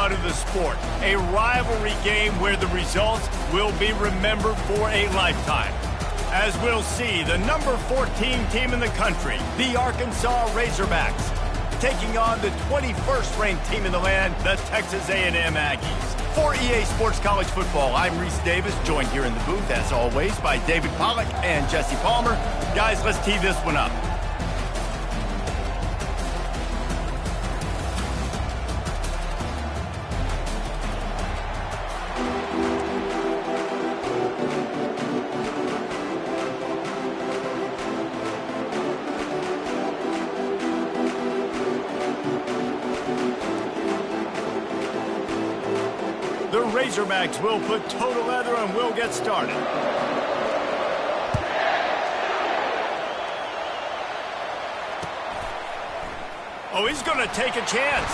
lifeblood of the sport. A rivalry game where the results will be remembered for a lifetime. As we'll see, the number 14 team in the country, the Arkansas Razorbacks, taking on the 21st ranked team in the land, the Texas A&M Aggies. For EA Sports College Football, I'm Reese Davis, joined here in the booth, as always, by David Pollack and Jesse Palmer. Guys, let's tee this one up. The Razorbacks will put toe to leather and we'll get started. Oh, he's going to take a chance.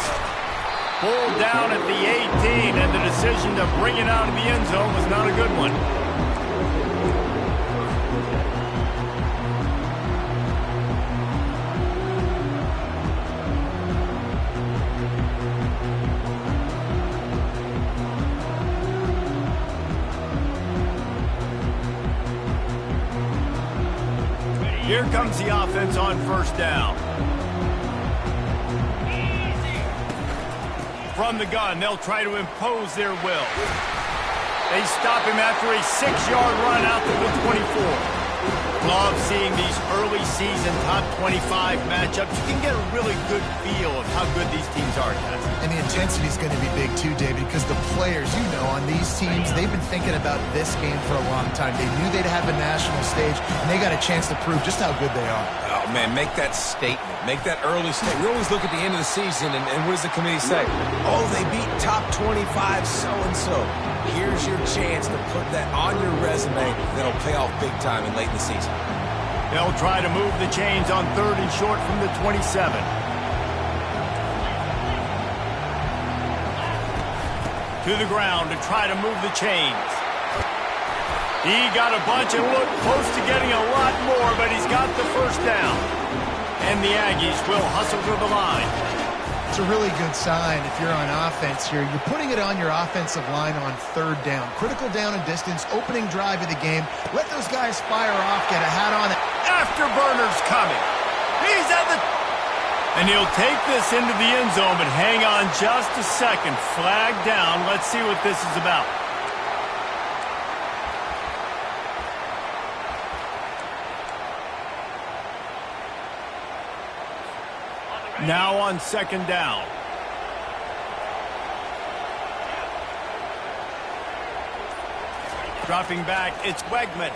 Pulled down at the 18, and the decision to bring it out of the end zone was not a good one. Here comes the offense on first down. From the gun, they'll try to impose their will. They stop him after a 6-yard run out to the 24. Love seeing these early season top 25 matchups. You can get a really good feel of how good these teams are, guys. And the intensity is going to be big too, David, because the players, you know, on these teams, they've been thinking about this game for a long time. They knew they'd have a national stage, and they got a chance to prove just how good they are. Oh, man, make that statement. Make that early statement. We always look at the end of the season, and what does the committee say? Oh, they beat top 25 so-and-so. Here's your chance to put that on your resume that'll pay off big time and late in the season. They'll try to move the chains on 3rd and short from the 27. To the ground to try to move the chains. He got a bunch and looked close to getting a lot more, but he's got the first down. And the Aggies will hustle to the line. It's a really good sign if you're on offense here. You're putting it on your offensive line on 3rd down. Critical down and distance, opening drive of the game. Let those guys fire off, get a hat on it. Afterburner's coming. He's at the... And he'll take this into the end zone, but hang on just a second. Flag down. Let's see what this is about. Now on 2nd down. Dropping back, it's Wegman.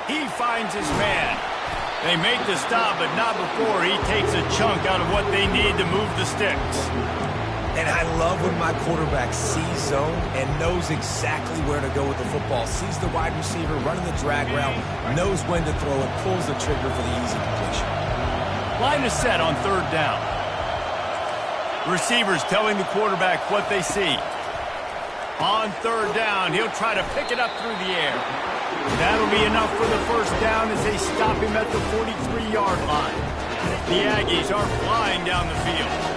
He finds his man. They make the stop, but not before he takes a chunk out of what they need to move the sticks. And I love when my quarterback sees zone and knows exactly where to go with the football. Sees the wide receiver running the drag route, knows when to throw it, pulls the trigger for the easy completion. Line is set on 3rd down. Receivers telling the quarterback what they see. On 3rd down, he'll try to pick it up through the air. That'll be enough for the first down as they stop him at the 43-yard line. The Aggies are flying down the field.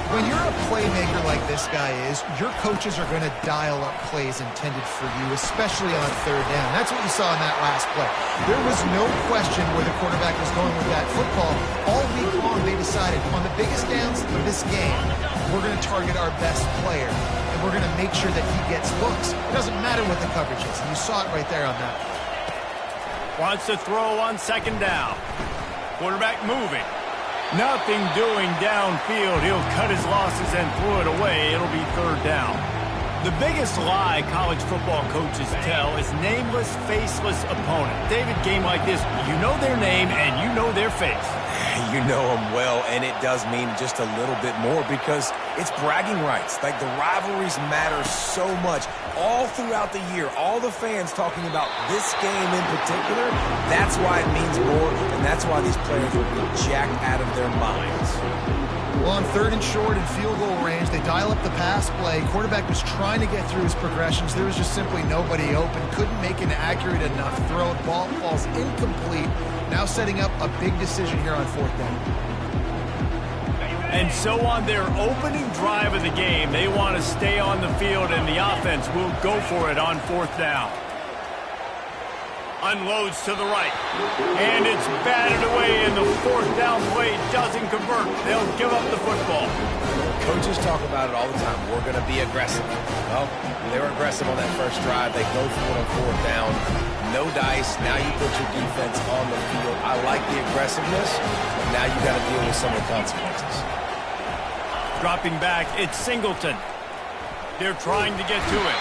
When you're a playmaker like this guy is, your coaches are going to dial up plays intended for you, especially on 3rd down. That's what you saw in that last play. There was no question where the quarterback was going with that football. All week long, they decided, on the biggest downs of this game, we're going to target our best player, and we're going to make sure that he gets looks. It doesn't matter what the coverage is, and you saw it right there on that play. Wants to throw on 2nd down. Quarterback moving. Nothing doing downfield. He'll cut his losses and throw it away. It'll be 3rd down. The biggest lie college football coaches tell is nameless, faceless opponent. David, game like this, you know their name and you know their face. You know them well, and it does mean just a little bit more because it's bragging rights. Like, the rivalries matter so much all throughout the year. All the fans talking about this game in particular, that's why it means more, and that's why these players will be jacked out of their minds. Well, on 3rd and short and field goal range, they dial up the pass play. Quarterback was trying to get through his progressions. There was just simply nobody open. Couldn't make an accurate enough throw. Ball falls incomplete. Now setting up a big decision here on 4th down. And so on their opening drive of the game, they want to stay on the field, and the offense will go for it on 4th down. Unloads to the right. And it's batted away, and the 4th down play doesn't convert. They'll give up the football. Coaches talk about it all the time. We're going to be aggressive. Well, they were aggressive on that first drive. They go for it on 4th down. No dice. Now you put your defense on the field. I like the aggressiveness, but now you got to deal with some of the consequences. Dropping back, it's Singleton. They're trying to get to him.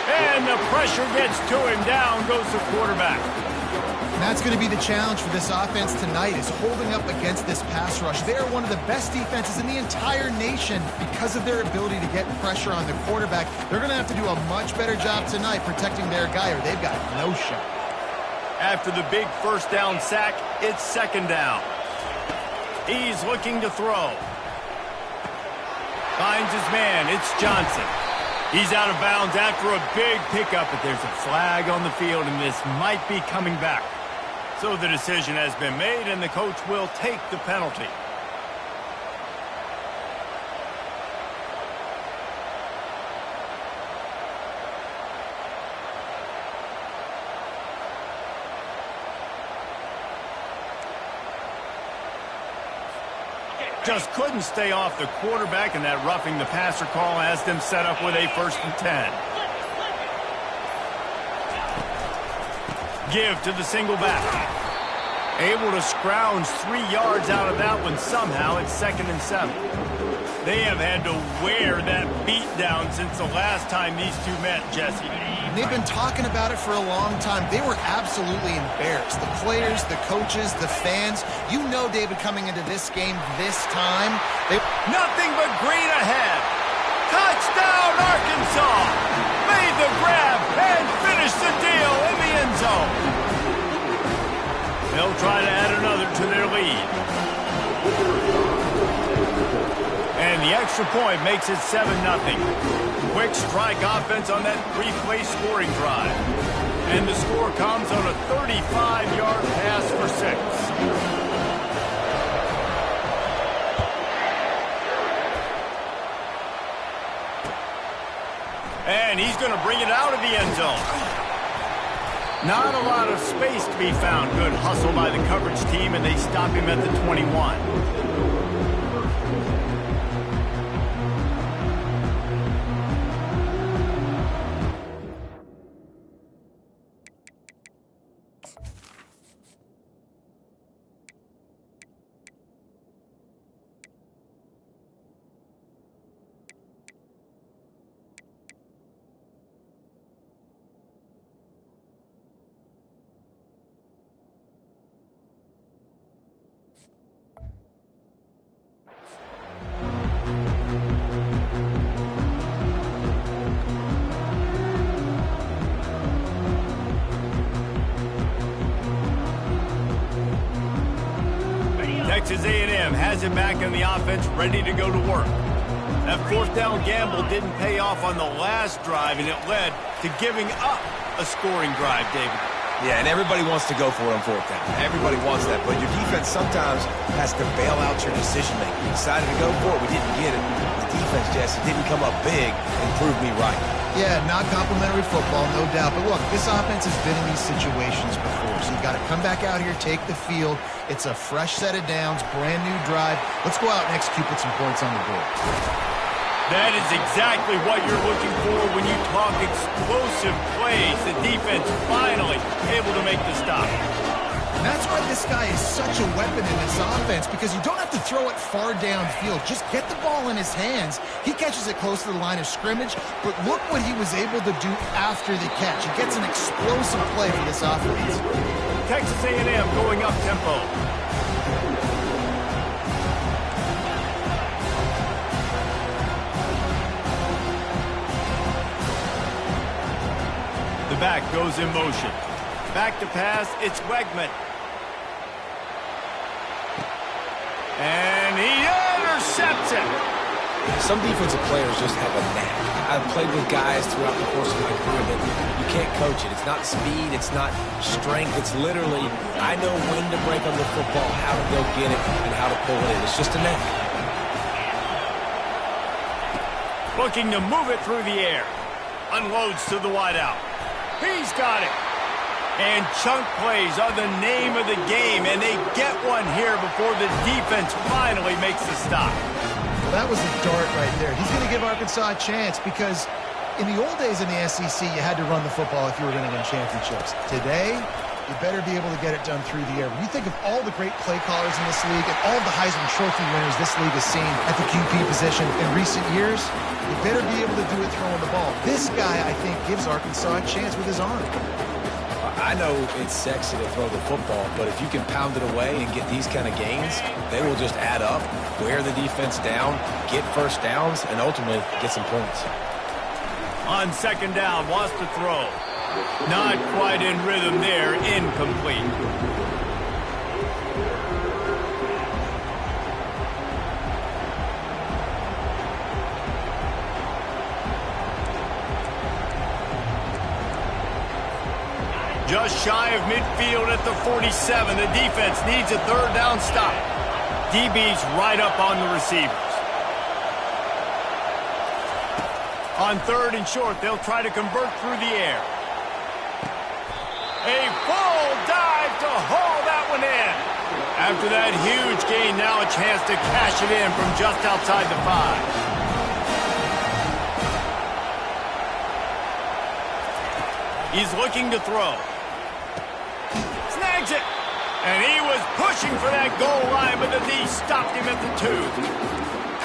And the pressure gets to him. Down goes the quarterback. And that's going to be the challenge for this offense tonight, is holding up against this pass rush. They are one of the best defenses in the entire nation because of their ability to get pressure on the quarterback. They're going to have to do a much better job tonight protecting their guy, or they've got no shot. After the big 1st down sack, it's 2nd down. He's looking to throw. Finds his man. It's Johnson. He's out of bounds after a big pickup, but there's a flag on the field, and this might be coming back. So the decision has been made, and the coach will take the penalty. Just couldn't stay off the quarterback, and that roughing the passer call has them set up with a 1st and 10. Give to the single back. Able to scrounge 3 yards out of that one somehow. It's 2nd and 7. They have had to wear that beat down since the last time these two met, Jesse. And they've been talking about it for a long time. They were absolutely embarrassed. The players, the coaches, the fans. You know, David, coming into this game this time, nothing but green ahead. Touchdown, Arkansas! Made the grab and finished the deal in the end zone. They'll try to add another to their lead. And the extra point makes it 7-0. Quick strike offense on that 3-play scoring drive. And the score comes on a 35-yard pass for 6. And he's going to bring it out of the end zone. Not a lot of space to be found. Good hustle by the coverage team, and they stop him at the 21. Texas A&M has it back in the offense, ready to go to work. That 4th down gamble didn't pay off on the last drive, and it led to giving up a scoring drive, David. Yeah, and everybody wants to go for it on 4th down. Everybody wants that, but your defense sometimes has to bail out your decision-making. We decided to go for it. We didn't get it. The defense, Jesse, didn't come up big and prove me right. Yeah, not complimentary football, no doubt. But look, this offense has been in these situations before, so you've got to come back out here, take the field. It's a fresh set of downs, brand new drive. Let's go out and execute, put some points on the board. That is exactly what you're looking for when you talk explosive plays. The defense finally able to make the stop. And that's why this guy is such a weapon in this offense, because you don't have to throw it far downfield. Just get the ball in his hands. He catches it close to the line of scrimmage, but look what he was able to do after the catch. He gets an explosive play for this offense. Texas A&M going up tempo. The back goes in motion. Back to pass, it's Wegman. And he intercepts it. Some defensive players just have a knack. I've played with guys throughout the course of my career that you can't coach it. It's not speed, it's not strength. It's literally, I know when to break on the football, how to go get it, and how to pull it in. It's just a knack. Looking to move it through the air. Unloads to the wideout. He's got it. And chunk plays are the name of the game, and they get one here before the defense finally makes the stop. Well, that was a dart right there. He's going to give Arkansas a chance because in the old days in the SEC, you had to run the football if you were going to win championships. Today, you better be able to get it done through the air. When you think of all the great play callers in this league and all the Heisman Trophy winners this league has seen at the QB position in recent years, you better be able to do it throwing the ball. This guy, I think, gives Arkansas a chance with his arm. I know it's sexy to throw the football, but if you can pound it away and get these kind of gains, they will just add up, wear the defense down, get first downs, and ultimately get some points. On second down, wants to throw. Not quite in rhythm there, incomplete. Just shy of midfield at the 47. The defense needs a third down stop. DB's right up on the receivers. On third and short, they'll try to convert through the air. A full dive to haul that one in. After that huge gain, now a chance to cash it in from just outside the 5. He's looking to throw. Snags it. And he was pushing for that goal line, but the D stopped him at the 2.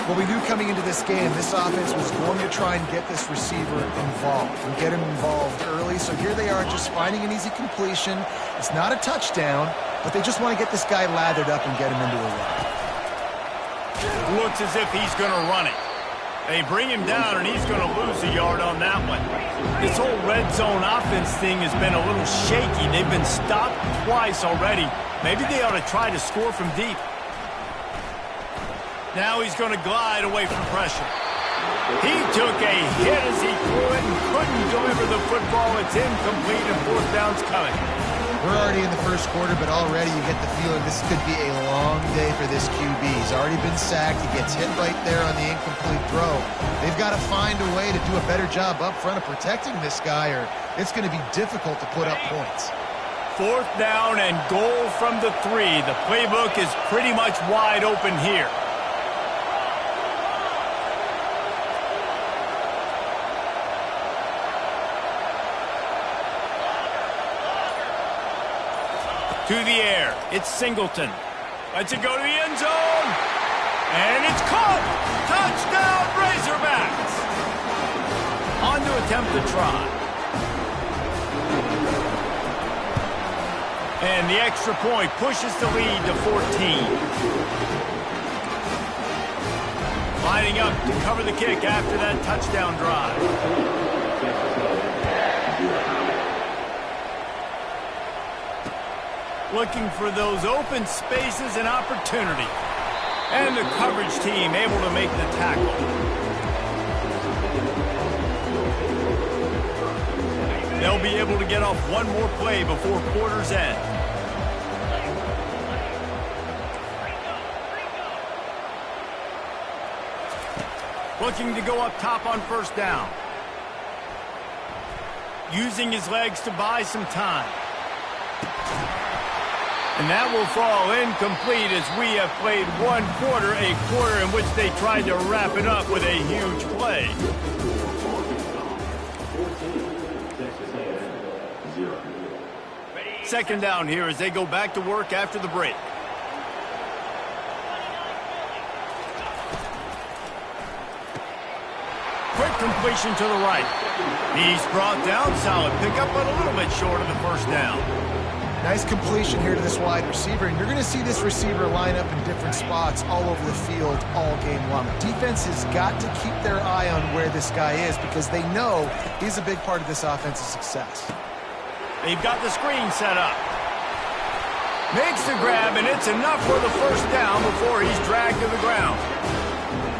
Well, we knew coming into this game, this offense was going to try and get this receiver involved and get him involved early. So here they are just finding an easy completion. It's not a touchdown, but they just want to get this guy lathered up and get him into a run. Looks as if he's going to run it. They bring him down, and he's going to lose a yard on that one. This whole red zone offense thing has been a little shaky. They've been stopped twice already. Maybe they ought to try to score from deep. Now he's going to glide away from pressure. He took a hit as he threw it and couldn't deliver the football. It's incomplete, and fourth down's coming. We're already in the first quarter, but already you get the feeling this could be a long day for this QB. He's already been sacked. He gets hit right there on the incomplete throw. They've got to find a way to do a better job up front of protecting this guy, or it's going to be difficult to put up points. Fourth down and goal from the 3. The playbook is pretty much wide open here. To the air, it's Singleton. Lets it go to the end zone. And it's caught. Touchdown, Razorbacks. On to attempt the try. And the extra point pushes the lead to 14. Lining up to cover the kick after that touchdown drive. Looking for those open spaces and opportunity. And the coverage team able to make the tackle. They'll be able to get off one more play before quarter's end. Looking to go up top on first down. Using his legs to buy some time. And that will fall incomplete as we have played one quarter, a quarter in which they tried to wrap it up with a huge play. Second down here as they go back to work after the break. Quick completion to the right. He's brought down, solid pickup, but a little bit short of the first down. Nice completion here to this wide receiver, and you're going to see this receiver line up in different spots all over the field all game long. Defense has got to keep their eye on where this guy is because they know he's a big part of this offense's success. They've got the screen set up. Makes the grab, and it's enough for the first down before he's dragged to the ground.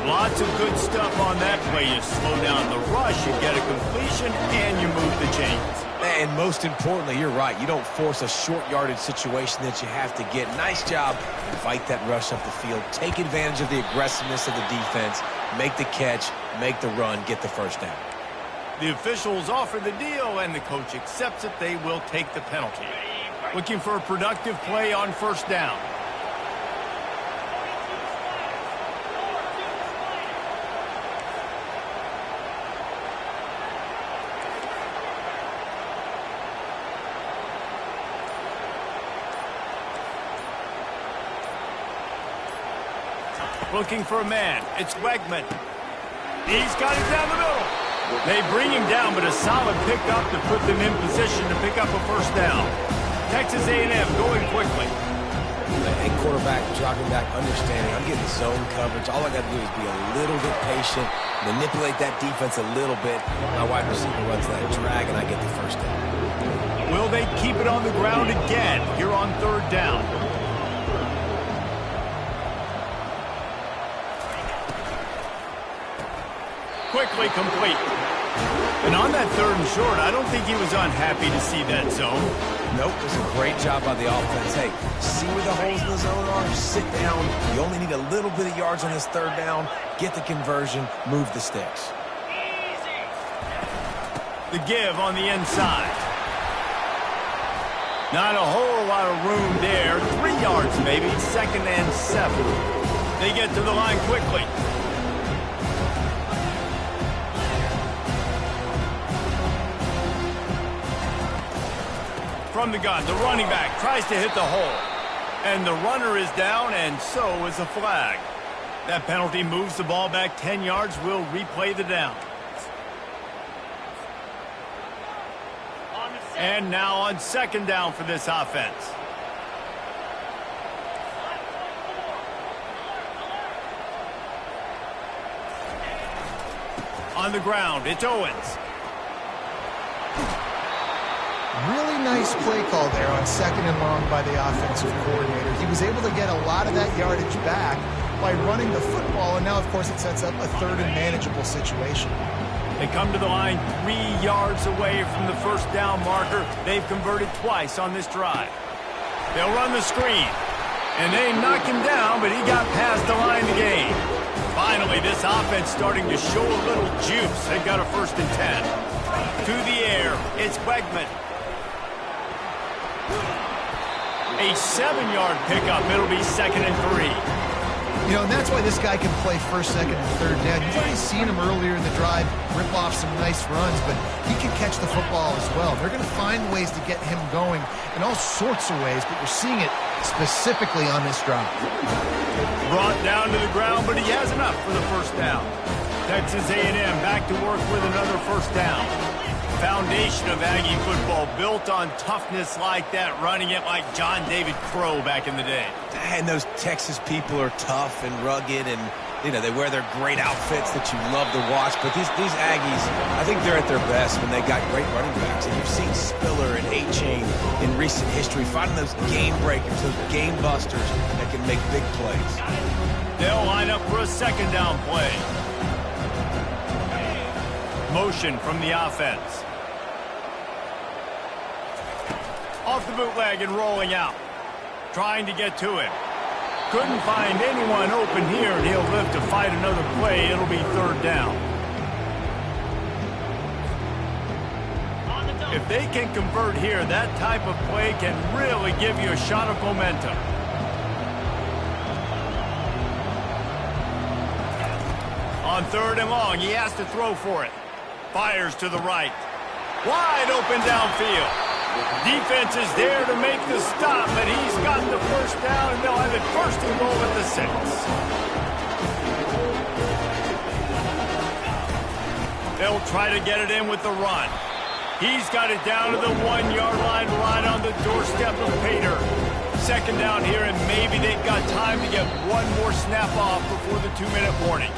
Lots of good stuff on that play. You slow down the rush, you get a completion, and you move the chains. And most importantly, you're right. You don't force a short yardage situation that you have to get. Nice job. Invite that rush up the field. Take advantage of the aggressiveness of the defense. Make the catch. Make the run. Get the first down. The officials offer the deal, and the coach accepts it. They will take the penalty. Looking for a productive play on first down. Looking for a man. It's Wegman. He's got it down the middle. They bring him down, but a solid pickup to put them in position to pick up a first down. Texas A&M going quickly. Hey, quarterback, dropping back, understanding. I'm getting zone coverage. All I got to do is be a little bit patient, manipulate that defense a little bit. My wide receiver runs that drag, and I get the first down. Will they keep it on the ground again here on third down? Quickly complete. And on that third and short, I don't think he was unhappy to see that zone. Nope, it was a great job by the offense. Hey, see where the holes in the zone are? Sit down. You only need a little bit of yards on this third down. Get the conversion. Move the sticks. The give on the inside. Not a whole lot of room there. 3 yards maybe. 2nd and 7. They get to the line quickly. From the gun, the running back tries to hit the hole. And the runner is down, and so is a flag. That penalty moves the ball back 10 yards. We'll replay the down. And now on 2nd down for this offense. On the ground, it's Owens. Really nice play call there on 2nd and long by the offensive coordinator. He was able to get a lot of that yardage back by running the football, and now, of course, it sets up a 3rd and manageable situation. They come to the line 3 yards away from the first down marker. They've converted twice on this drive. They'll run the screen, and they knock him down, but he got past the line to gain. Finally, this offense starting to show a little juice. They've got a 1st and 10. To the air, it's Wegman. A 7-yard pickup. It'll be 2nd and 3. You know, and that's why this guy can play 1st, 2nd, and 3rd down. You've already seen him earlier in the drive rip off some nice runs, but he can catch the football as well. They're going to find ways to get him going in all sorts of ways, but you're seeing it specifically on this drive. Brought down to the ground, but he has enough for the first down. Texas A&M back to work with another first down. Foundation of Aggie football built on toughness like that, running it like John David Crow back in the day. And those Texas people are tough and rugged, and you know they wear their great outfits that you love to watch. But these Aggies, I think they're at their best when they got great running backs. And you've seen Spiller and A-Chain in recent history finding those game breakers, those game busters that can make big plays. They'll line up for a 2nd down play. Motion from the offense. Off the bootleg and rolling out. Trying to get to him. Couldn't find anyone open here, and he'll live to fight another play. It'll be 3rd down. If they can convert here, that type of play can really give you a shot of momentum. On 3rd and long, he has to throw for it. Fires to the right. Wide open downfield. Defense is there to make the stop, but he's got the first down, and they'll have it 1st and goal at the 6. They'll try to get it in with the run. He's got it down to the 1-yard line right on the doorstep of Pater. 2nd down here, and maybe they've got time to get one more snap off before the 2-minute warning.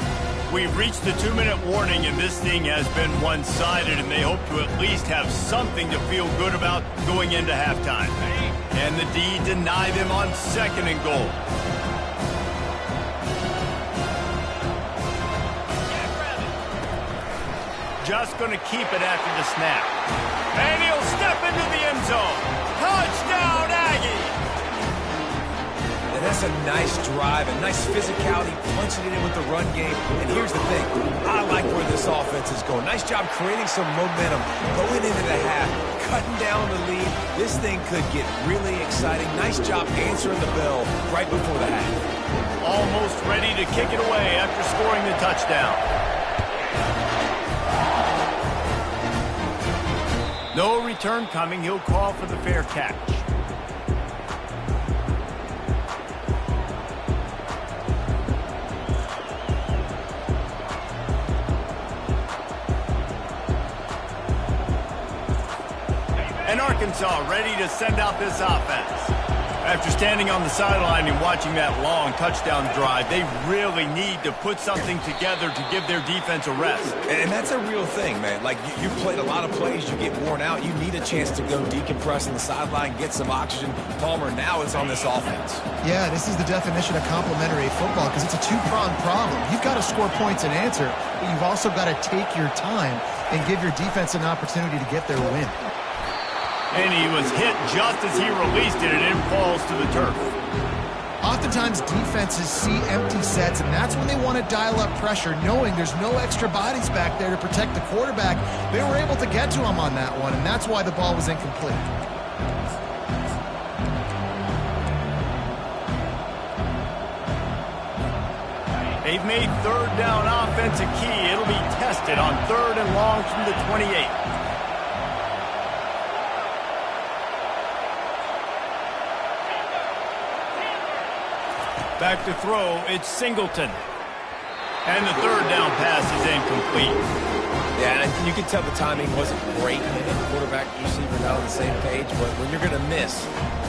We've reached the 2-minute warning, and this thing has been one-sided, and they hope to at least have something to feel good about going into halftime. And the D deny them on 2nd and goal. just going to keep it after the snap. And he'll step into the end zone. Touchdown, Aggie! And that's a nice drive, a nice physicality, punching it in with the run game. And here's the thing, I like where this offense is going. Nice job creating some momentum, going into the half, cutting down the lead. This thing could get really exciting. Nice job answering the bell right before the half. Almost ready to kick it away after scoring the touchdown. No return coming. He'll call for the fair catch. And Arkansas ready to send out this offense. After standing on the sideline and watching that long touchdown drive, they really need to put something together to give their defense a rest. And that's a real thing, man. Like, you've played a lot of plays, you get worn out, you need a chance to go decompress on the sideline, get some oxygen. Palmer, now it's on this offense. Yeah, this is the definition of complementary football because it's a two-pronged problem. You've got to score points and answer, but you've also got to take your time and give your defense an opportunity to get their win. And he was hit just as he released it, and it falls to the turf. Oftentimes, defenses see empty sets, and that's when they want to dial up pressure, knowing there's no extra bodies back there to protect the quarterback. They were able to get to him on that one, and that's why the ball was incomplete. They've made third down offense a key. It'll be tested on 3rd and long from the 28. Back to throw, it's Singleton. And the 3rd down pass is incomplete. Yeah, and you can tell the timing wasn't great. And the quarterback and receiver not on the same page, but when you're going to miss,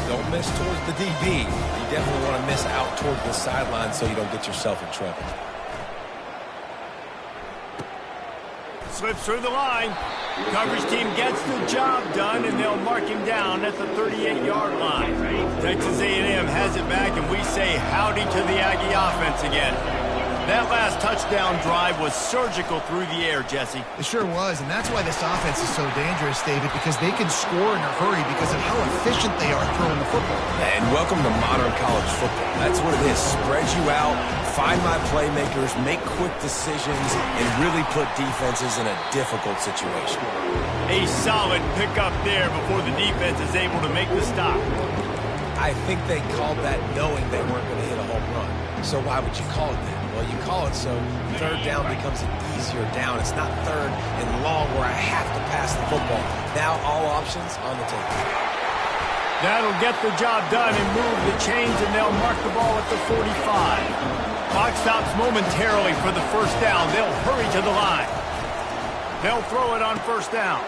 don't miss towards the DB. You definitely want to miss out towards the sideline so you don't get yourself in trouble. Slips through the line. Coverage team gets the job done, and they'll mark him down at the 38-yard line. Texas A&M has it back, and we say howdy to the Aggie offense again. That last touchdown drive was surgical through the air, Jesse. It sure was, and that's why this offense is so dangerous, David, because they can score in a hurry because of how efficient they are throwing the football. And welcome to modern college football. That's what it is. Spread you out, find my playmakers, make quick decisions, and really put defenses in a difficult situation. A solid pickup there before the defense is able to make the stop. I think they called that knowing they weren't going to hit a home run. So why would you call it that? Well, you call it so 3rd down becomes an easier down. It's not 3rd and long where I have to pass the football. Now all options on the table. That'll get the job done and move the chains, and they'll mark the ball at the 45. Clock stops momentarily for the 1st down. They'll hurry to the line. They'll throw it on 1st down.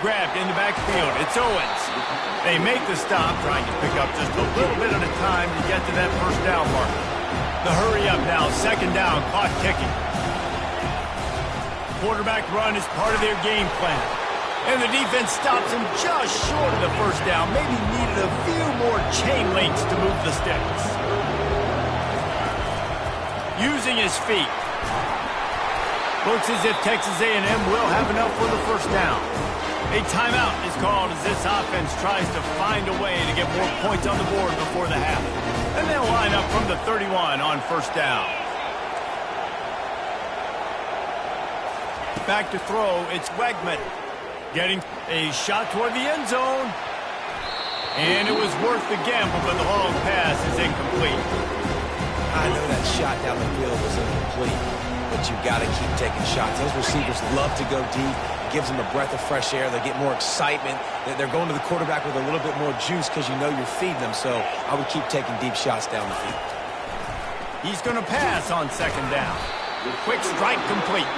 Grabbed in the backfield. It's Owens. They make the stop, trying to pick up just a little bit at a time to get to that 1st down marker. The hurry up now, 2nd down, clock ticking. Quarterback run is part of their game plan. And the defense stops him just short of the 1st down. Maybe needed a few more chain links to move the sticks. Using his feet. Looks as if Texas A&M will have enough for the 1st down. A timeout is called as this offense tries to find a way to get more points on the board before the half. And they'll line up from the 31 on 1st down. Back to throw, it's Wegman. Getting a shot toward the end zone. And it was worth the gamble, but the long pass is incomplete. I know that shot down the field was incomplete, but you've got to keep taking shots. Those receivers love to go deep. Gives them a breath of fresh air. They get more excitement. They're going to the quarterback with a little bit more juice because you know you're feeding them. So I would keep taking deep shots down the field. He's going to pass on 2nd down. Quick strike complete.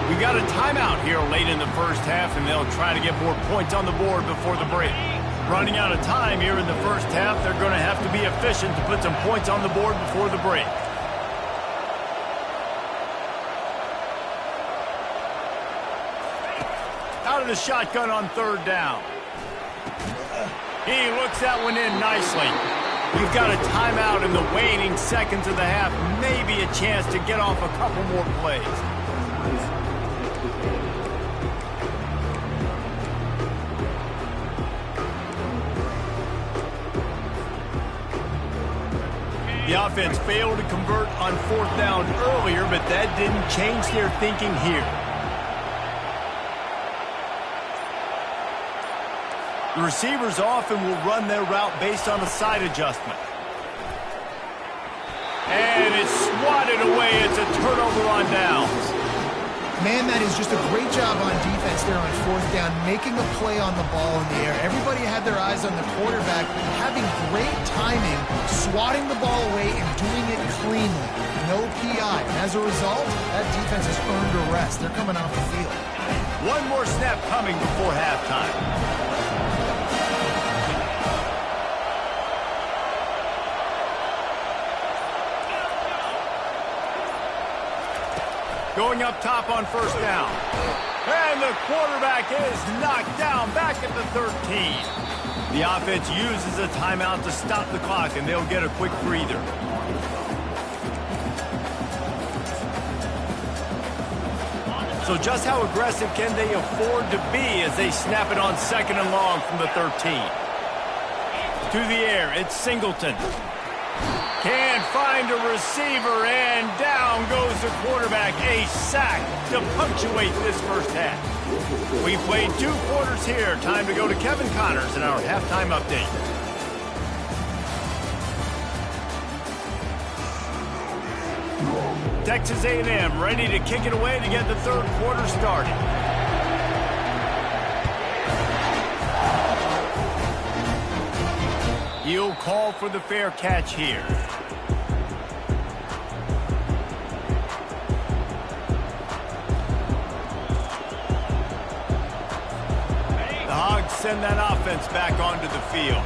We got a timeout here late in the 1st half, and they'll try to get more points on the board before the break. Running out of time here in the 1st half, they're going to have to be efficient to put some points on the board before the break. Out of the shotgun on 3rd down. He looks that one in nicely. We've got a timeout in the waning seconds of the half. Maybe a chance to get off a couple more plays. offense failed to convert on fourth down earlier, but that didn't change their thinking here. The receivers often will run their route based on a side adjustment. And it's swatted away. It's a turnover on downs. Man, that is just a great job on defense there on fourth down, making a play on the ball in the air. Everybody had their eyes on the quarterback, having great timing, swatting the ball away and doing it cleanly. No PI. And as a result, that defense has earned a rest. They're coming off the field. One more snap coming before halftime. Going up top on first down. And the quarterback is knocked down back at the 13. The offense uses a timeout to stop the clock, and they'll get a quick breather. So just how aggressive can they afford to be as they snap it on second and long from the 13? To the air, it's Singleton. Can't find a receiver, and down goes the quarterback. A sack to punctuate this first half. We played 2 quarters here. Time to go to Kevin Connors in our halftime update. Texas A&M ready to kick it away to get the third quarter started. He'll call for the fair catch here. The Hogs send that offense back onto the field.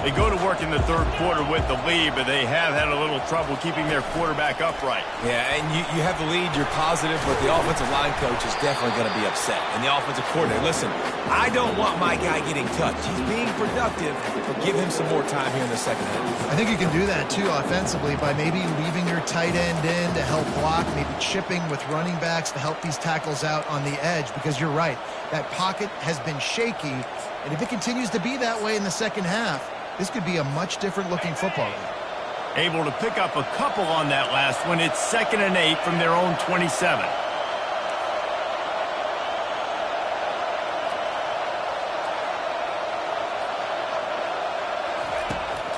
They go to work in the third quarter with the lead, but they have had a little trouble keeping their quarterback upright. Yeah, and you have the lead, you're positive, but the offensive line coach is definitely going to be upset. And the offensive coordinator, listen, I don't want my guy getting touched. He's being productive, but give him some more time here in the second half. I think you can do that, too, offensively, by maybe leaving your tight end in to help block, maybe chipping with running backs to help these tackles out on the edge, because you're right. That pocket has been shaky, and if it continues to be that way in the second half, this could be a much different-looking football game. Able to pick up a couple on that last one. It's 2nd and 8 from their own 27.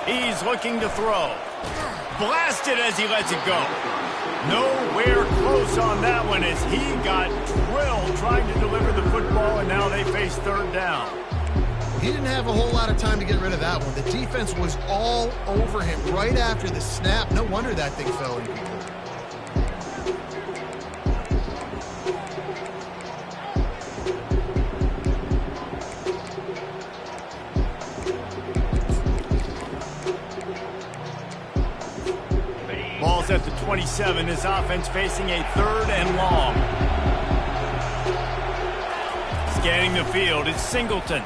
He's looking to throw. Blasted as he lets it go. Nowhere close on that one as he got drilled trying to deliver the football, and now they face third down. He didn't have a whole lot of time to get rid of that one. The defense was all over him right after the snap. No wonder that thing fell in. Ball's at the 27. His offense facing a third and long. Scanning the field, it's Singleton.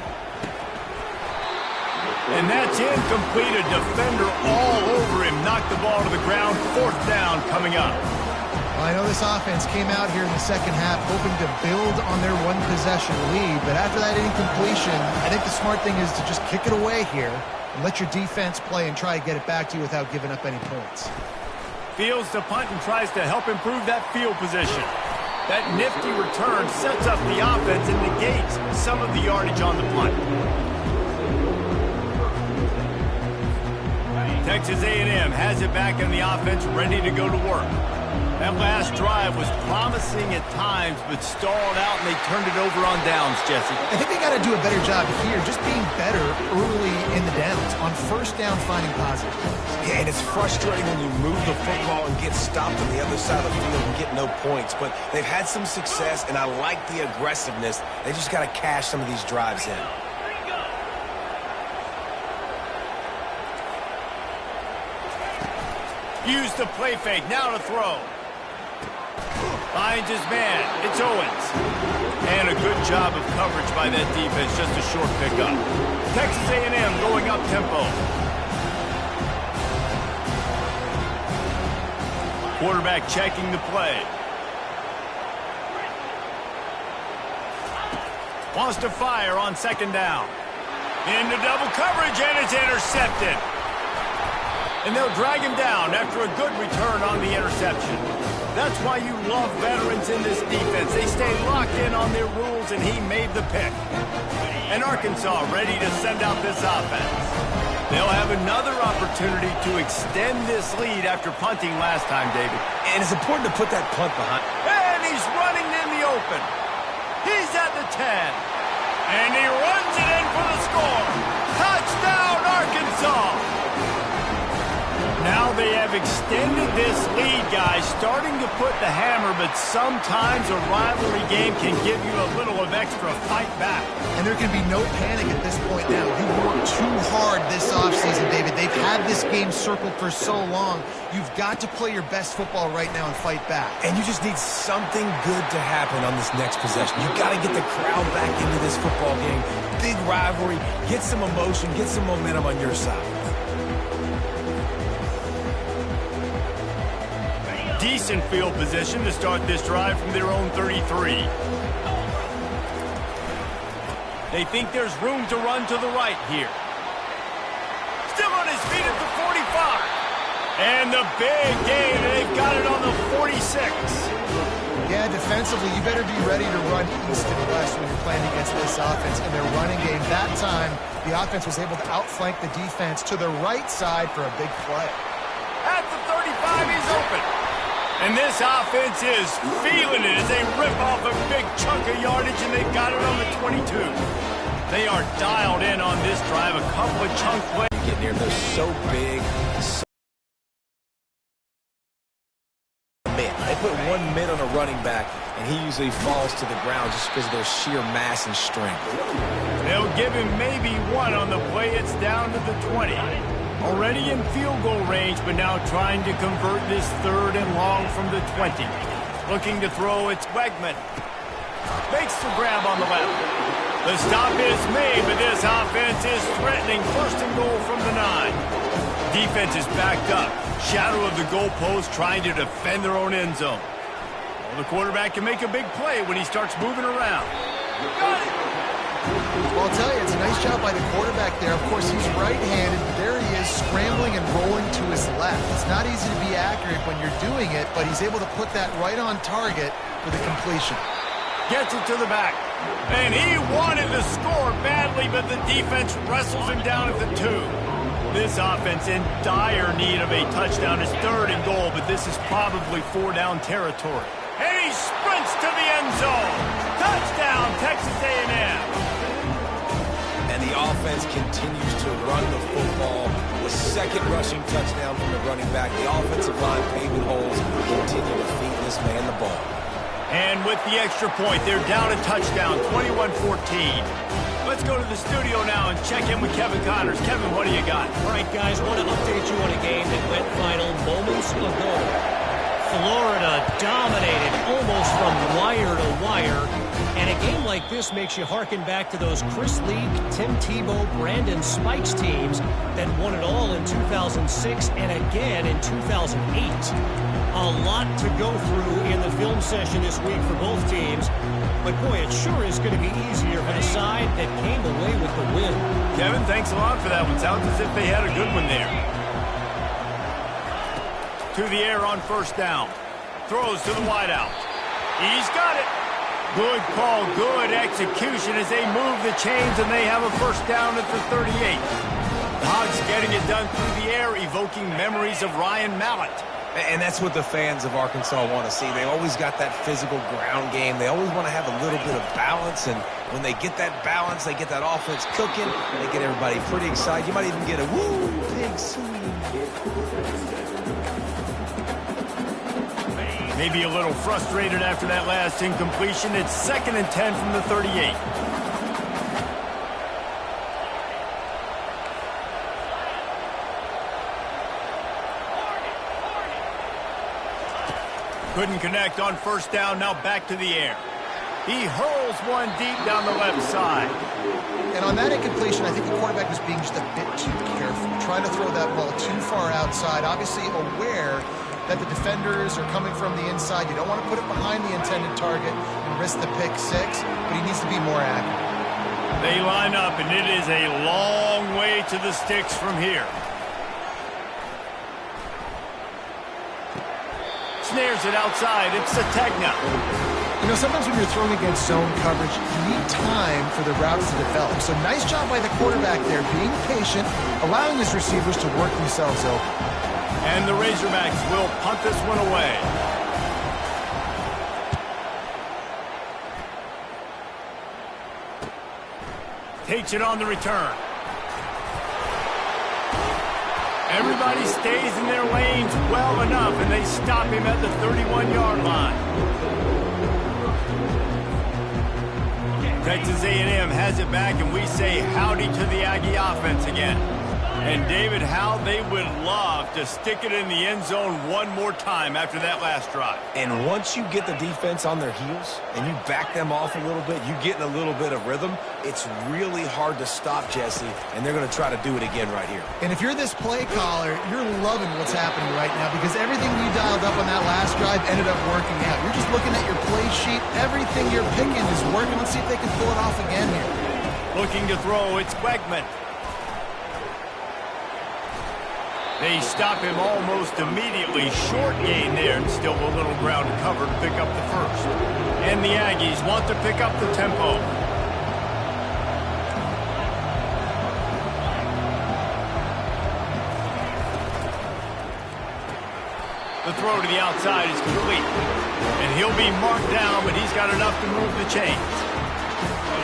And that's incomplete. A defender all over him. Knocked the ball to the ground. Fourth down coming up. Well, I know this offense came out here in the second half hoping to build on their one-possession lead, but after that incompletion, I think the smart thing is to just kick it away here and let your defense play and try to get it back to you without giving up any points. Fields to punt and tries to help improve that field position. That nifty return sets up the offense and negates some of the yardage on the punt. Texas A&M has it back in the offense, ready to go to work. That last drive was promising at times, but stalled out, and they turned it over on downs, Jesse. I think they got to do a better job here, just being better early in the downs, on first down finding positive. Yeah, and it's frustrating when you move the football and get stopped on the other side of the field and get no points, but they've had some success, and I like the aggressiveness. They just got to cash some of these drives in. Use the play fake, now to throw. Finds his man, it's Owens. And a good job of coverage by that defense, just a short pickup. Texas A&M going up tempo. Quarterback checking the play. Wants to fire on second down. Into double coverage, and it's intercepted. And they'll drag him down after a good return on the interception. That's why you love veterans in this defense. They stay locked in on their rules, and he made the pick. And Arkansas ready to send out this offense. They'll have another opportunity to extend this lead after punting last time, David. And it's important to put that punt behind. And he's running in the open. He's at the 10. And he runs it in for the score. Touchdown, Arkansas! Now they have extended this lead, guys, starting to put the hammer, but sometimes a rivalry game can give you a little of extra fight back. And there can be no panic at this point now. You've worked too hard this offseason, David. They've had this game circled for so long. You've got to play your best football right now and fight back. And you just need something good to happen on this next possession. You've got to get the crowd back into this football game. Big rivalry. Get some emotion. Get some momentum on your side. Decent field position to start this drive from their own 33. They think there's room to run to the right here. Still on his feet at the 45. And the big gain, they've got it on the 46. Yeah, defensively, you better be ready to run east and west when you're playing against this offense in their running game. That time, the offense was able to outflank the defense to the right side for a big play. At the 35, he's open. And this offense is feeling it as they rip off a big chunk of yardage, and they've got it on the 22. They are dialed in on this drive. A couple of chunk plays. Getting there, they're so big. They put one mid on a running back, and he usually falls to the ground just because of their sheer mass and strength. They'll give him maybe one on the play. It's down to the 20. Already in field goal range, but now trying to convert this 3rd and long from the 20. Looking to throw, it's Wegman. Makes the grab on the left. The stop is made, but this offense is threatening. 1st and goal from the 9. Defense is backed up. Shadow of the goalpost trying to defend their own end zone. Well, the quarterback can make a big play when he starts moving around. Got it! Well, I'll tell you, it's a nice job by the quarterback there. Of course, he's right-handed, but there he is scrambling and rolling to his left. It's not easy to be accurate when you're doing it, but he's able to put that right on target for the completion. Gets it to the back. And he wanted to score badly, but the defense wrestles him down at the 2. This offense in dire need of a touchdown. It's 3rd and goal, but this is probably 4-down territory. And he sprints to the end zone. Touchdown, Texas A&M. And the offense continues to run the football. The 2nd rushing touchdown from the running back. The offensive line paving holes continue to feed this man the ball. And with the extra point, they're down a touchdown, 21-14. Let's go to the studio now and check in with Kevin Connors. Kevin, what do you got? All right, guys, I want to update you on a game that went final moments ago. Florida dominated almost from wire to wire. And a game like this makes you harken back to those Chris Leak, Tim Tebow, Brandon Spikes teams that won it all in 2006 and again in 2008. A lot to go through in the film session this week for both teams. But, boy, it sure is going to be easier for the side that came away with the win. Kevin, thanks a lot for that one. Sounds as if they had a good one there. To the air on 1st down. Throws to the wideout. He's got it. Good call, good execution as they move the chains, and they have a 1st down at the 38. The Hogs getting it done through the air, evoking memories of Ryan Mallett. And that's what the fans of Arkansas want to see. They always got that physical ground game. They always want to have a little bit of balance, and when they get that balance, they get that offense cooking, they get everybody pretty excited. You might even get a woo, big swing. Maybe a little frustrated after that last incompletion. It's 2nd and 10 from the 38. Couldn't connect on 1st down. Now back to the air. He hurls one deep down the left side. And on that incompletion, I think the quarterback was being just a bit too careful, trying to throw that ball too far outside, obviously aware that the defenders are coming from the inside. You don't want to put it behind the intended target and risk the pick 6, but he needs to be more accurate. They line up, and it is a long way to the sticks from here. snares it outside. It's Sategna. You know, sometimes when you're throwing against zone coverage, you need time for the routes to develop. So nice job by the quarterback there, being patient, allowing his receivers to work themselves open. And the Razorbacks will punt this one away. Takes it on the return. Everybody stays in their lanes well enough, and they stop him at the 31-yard line. Texas A&M has it back, and we say howdy to the Aggie offense again. And, David, how they would love to stick it in the end zone one more time after that last drive. And once you get the defense on their heels and you back them off a little bit, you get in a little bit of rhythm, it's really hard to stop, Jesse, and they're going to try to do it again right here. And if you're this play caller, you're loving what's happening right now because everything you dialed up on that last drive ended up working out. You're just looking at your play sheet. Everything you're picking is working. Let's see if they can pull it off again here. Looking to throw, it's Wegman. They stop him almost immediately. Short gain there, and still a little ground to cover to pick up the first. And the Aggies want to pick up the tempo. The throw to the outside is complete. And he'll be marked down, but he's got enough to move the chains.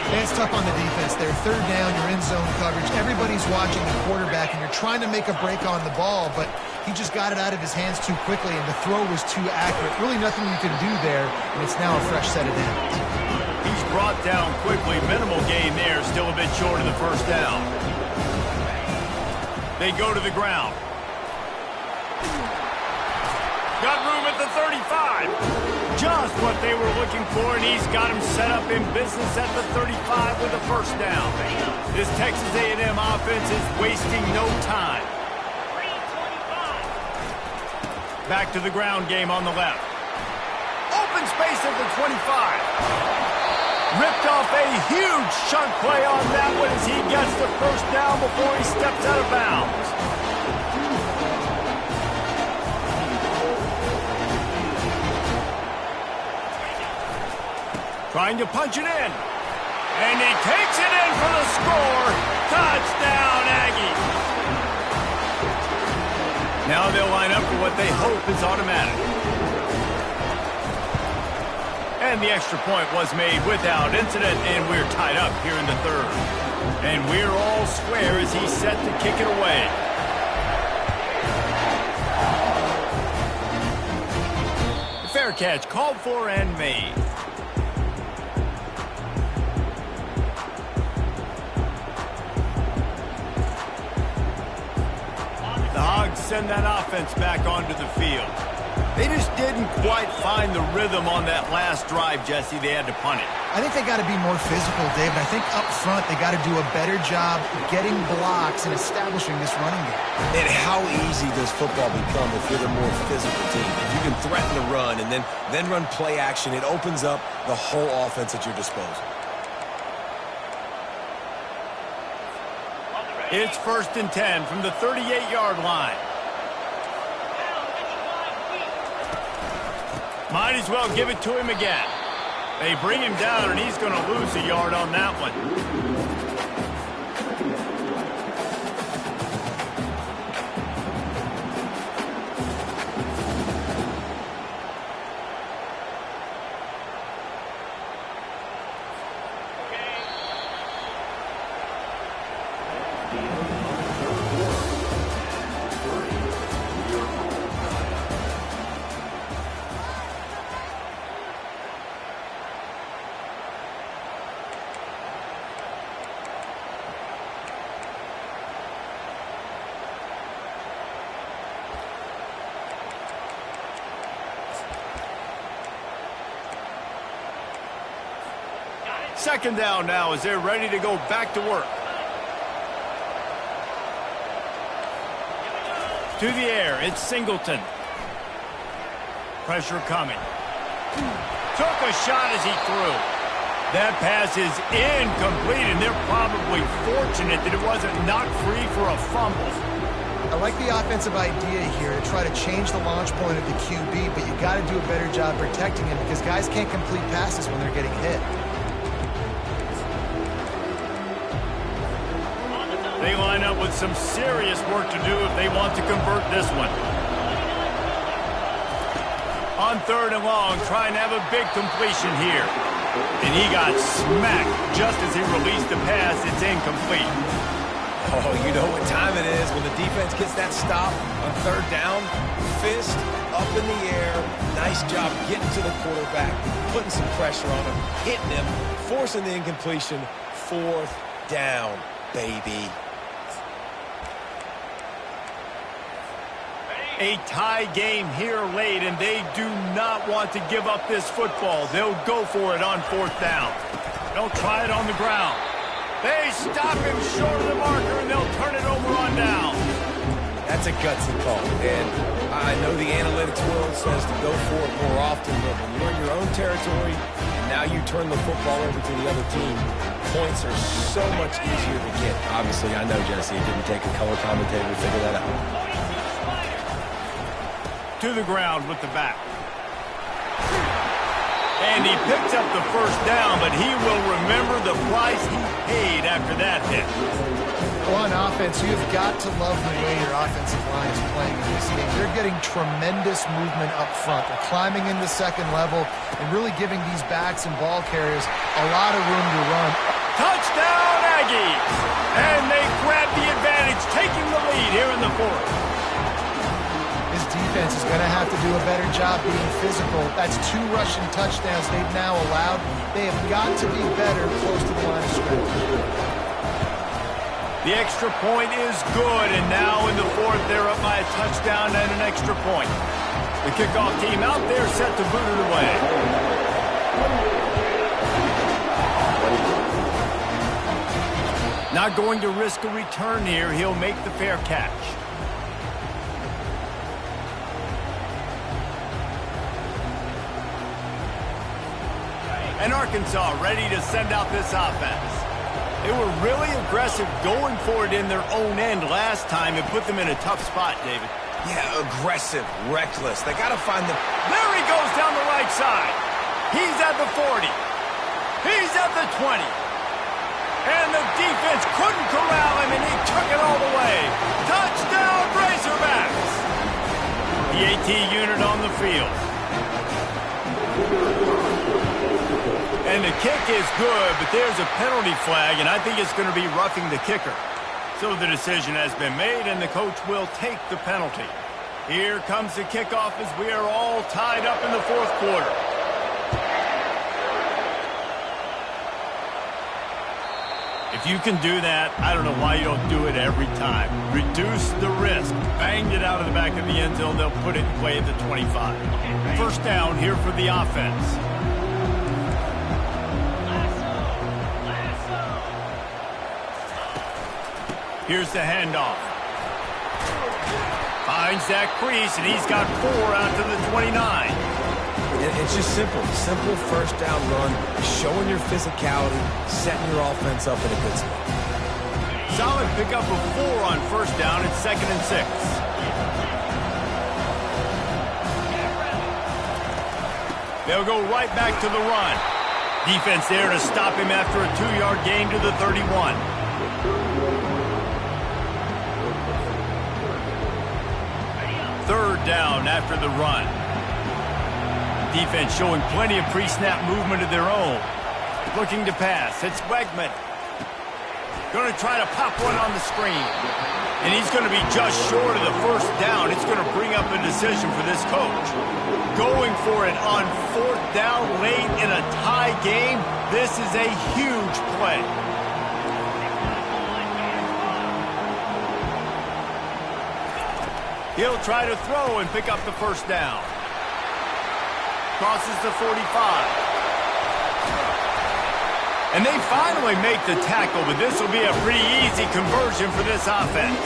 And it's tough on the defense there. Third down, you're in zone coverage. Everybody's watching the quarterback, and you're trying to make a break on the ball, but he just got it out of his hands too quickly, and the throw was too accurate. Really nothing you can do there, and it's now a fresh set of downs. He's brought down quickly. Minimal gain there, still a bit short of the first down. They go to the ground. Got room at the 35. Just what they were looking for, and he's got him set up in business at the 35 with a first down. This Texas A&M offense is wasting no time. Back to the ground game on the left. Open space at the 25. Ripped off a huge chunk play on that one as he gets the first down before he steps out of bounds. Trying to punch it in. And he takes it in for the score. Touchdown, Aggie. Now they'll line up for what they hope is automatic. And the extra point was made without incident, and we're tied up here in the third. And we're all square as he's set to kick it away. Fair catch called for and made. Send that offense back onto the field. They just didn't quite find the rhythm on that last drive, Jesse. They had to punt it. I think they got to be more physical, David. I think up front they got to do a better job getting blocks and establishing this running game. And how easy does football become if you're the more physical team? If you can threaten the run and then run play action, it opens up the whole offense at your disposal. It's 1st and 10 from the 38-yard line. Might as well give it to him again. They bring him down, and he's going to lose a yard on that one. Second down now as they're ready to go back to work. To the air, it's Singleton. Pressure coming. Took a shot as he threw. That pass is incomplete, and they're probably fortunate that it wasn't knocked free for a fumble. A I like the offensive idea here to try to change the launch point of the QB, but you got to do a better job protecting him because guys can't complete passes when they're getting hit. They line up with some serious work to do if they want to convert this one. On 3rd and long, trying to have a big completion here. And he got smacked just as he released the pass. It's incomplete. Oh, you know what time it is when the defense gets that stop on 3rd down. Fist up in the air. Nice job getting to the quarterback, putting some pressure on him, hitting him, forcing the incompletion. 4th down, baby. A tie game here late, and they do not want to give up this football. They'll go for it on 4th down. They'll try it on the ground. They stop him short of the marker, and they'll turn it over on down. That's a gutsy call, and I know the analytics world says to go for it more often, but when you're in your own territory, and now you turn the football over to the other team, points are so much easier to get. Obviously, I know, Jesse, it didn't take a color commentator to figure that out. To the ground with the back. And he picks up the 1st down, but he will remember the price he paid after that hit. Well, on offense, you've got to love the way your offensive line is playing in this game. They're getting tremendous movement up front. They're climbing into 2nd level and really giving these backs and ball carriers a lot of room to run. Touchdown, Aggies! And they grab the advantage, taking the lead here in the 4th. His defense is going to have to do a better job being physical. That's 2 rushing touchdowns they've now allowed. They have got to be better close to the line of scrimmage. The extra point is good, and now in the 4th, they're up by a touchdown and an extra point. The kickoff team out there set to boot it away. Not going to risk a return here. He'll make the fair catch. And Arkansas ready to send out this offense. They were really aggressive going for it in their own end last time and put them in a tough spot, David. Yeah, aggressive, reckless. They got to find the... There he goes down the right side. He's at the 40. He's at the 20. And the defense couldn't corral him, and he took it all the way. Touchdown, Razorbacks! The AT unit on the field. And the kick is good, but there's a penalty flag, and I think it's going to be roughing the kicker. So the decision has been made, and the coach will take the penalty. Here comes the kickoff as we are all tied up in the 4th quarter. If you can do that, I don't know why you don't do it every time. Reduce the risk. Banged it out of the back of the end zone. They'll put it in play at the 25. 1st down here for the offense. Here's the handoff. Finds that crease, and he's got 4 out to the 29. It's just simple. Simple 1st down run, showing your physicality, setting your offense up in a good spot. Solid pickup of 4 on 1st down. It's 2nd and 6. They'll go right back to the run. Defense there to stop him after a 2-yard gain to the 31. Third down after the run. Defense showing plenty of pre-snap movement of their own. Looking to pass. It's Wegman. Going to try to pop one on the screen. And he's going to be just short of the 1st down. It's going to bring up a decision for this coach. Going for it on 4th down late in a tie game. This is a huge play. He'll try to throw and pick up the 1st down. Crosses the 45. And they finally make the tackle, but this will be a pretty easy conversion for this offense.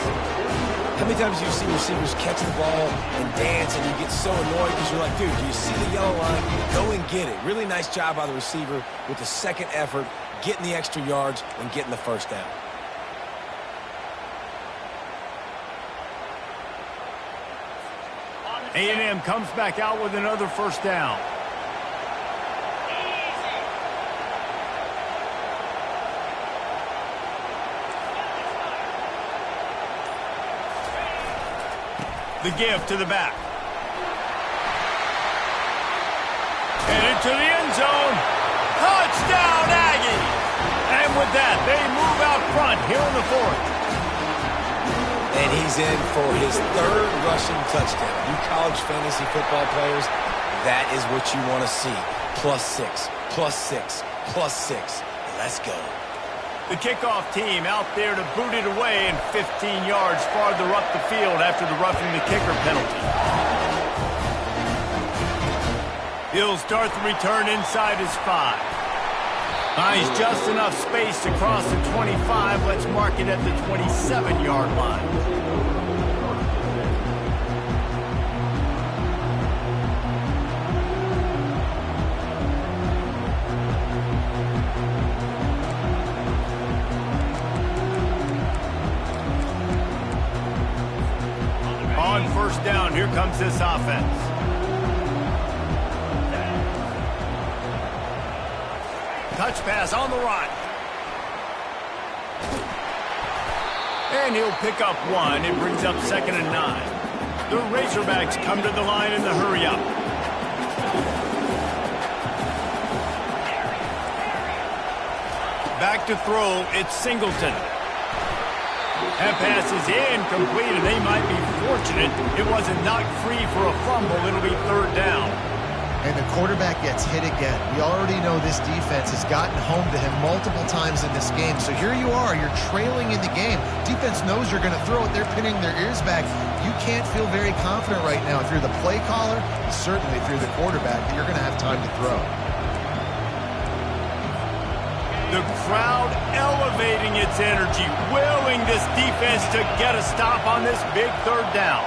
How many times do you see receivers catch the ball and dance and you get so annoyed because you're like, dude, do you see the yellow line? Go and get it. Really nice job by the receiver with the 2nd effort, getting the extra yards and getting the 1st down. A&M comes back out with another first down. The give to the back. And into the end zone. Touchdown, Aggie! And with that, they move out front here in the fourth. And he's in for his third rushing touchdown. You college fantasy football players, that is what you want to see. +6, +6, +6. Let's go. The kickoff team out there to boot it away and 15 yards farther up the field after the roughing the kicker penalty. He'll start the return inside his 5. Finds just enough space to cross the 25. Let's mark it at the 27-yard line. On first down, here comes this offense. Touch pass on the right. And he'll pick up 1. It brings up 2nd and 9. The Razorbacks come to the line in the hurry up. Back to throw, it's Singleton. That pass is incomplete, and they might be fortunate it wasn't knocked free for a fumble. It'll be 3rd down. And the quarterback gets hit again. We already know this defense has gotten home to him multiple times in this game. So here you are, you're trailing in the game. Defense knows you're going to throw it. They're pinning their ears back. You can't feel very confident right now if you're the play caller, and certainly if you're the quarterback, that you're going to have time to throw. The crowd elevating its energy, willing this defense to get a stop on this big 3rd down.